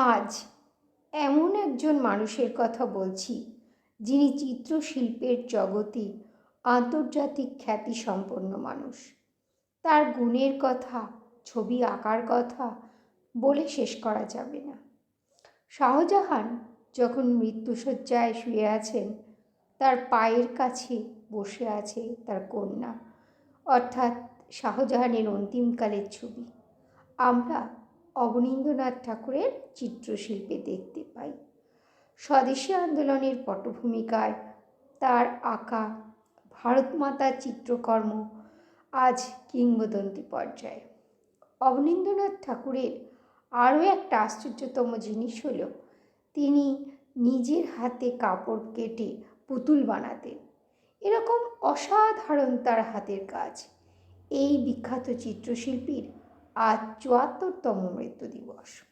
আজ এমন একজন মানুষের কথা বলছি যিনি চিত্রশিল্পের জগতে আন্তর্জাতিক খ্যাতিসম্পন্ন মানুষ। তার গুণের কথা, ছবি আঁকার কথা বলে শেষ করা যাবে না। শাহজাহান যখন মৃত্যুশয্যায় শুয়ে আছেন, তার পায়ের কাছে বসে আছে তার কন্যা, অর্থাৎ শাহজাহানের অন্তিমকালের ছবি আমরা অবনীন্দ্রনাথ ঠাকুরের চিত্রশিল্পে দেখতে পাই। স্বদেশী আন্দোলনের পটভূমিকায় তার আঁকা ভারতমাতার চিত্রকর্ম আজ কিংবদন্তি পর্যায়ে। অবনীন্দ্রনাথ ঠাকুরের আরও একটা আশ্চর্যতম জিনিস হলো তিনি নিজের হাতে কাপড় কেটে পুতুল বানাতেন। এরকম অসাধারণ তার হাতের কাজ। এই বিখ্যাত চিত্রশিল্পীর আজ ৭৪তম মৃত্যু দিবস।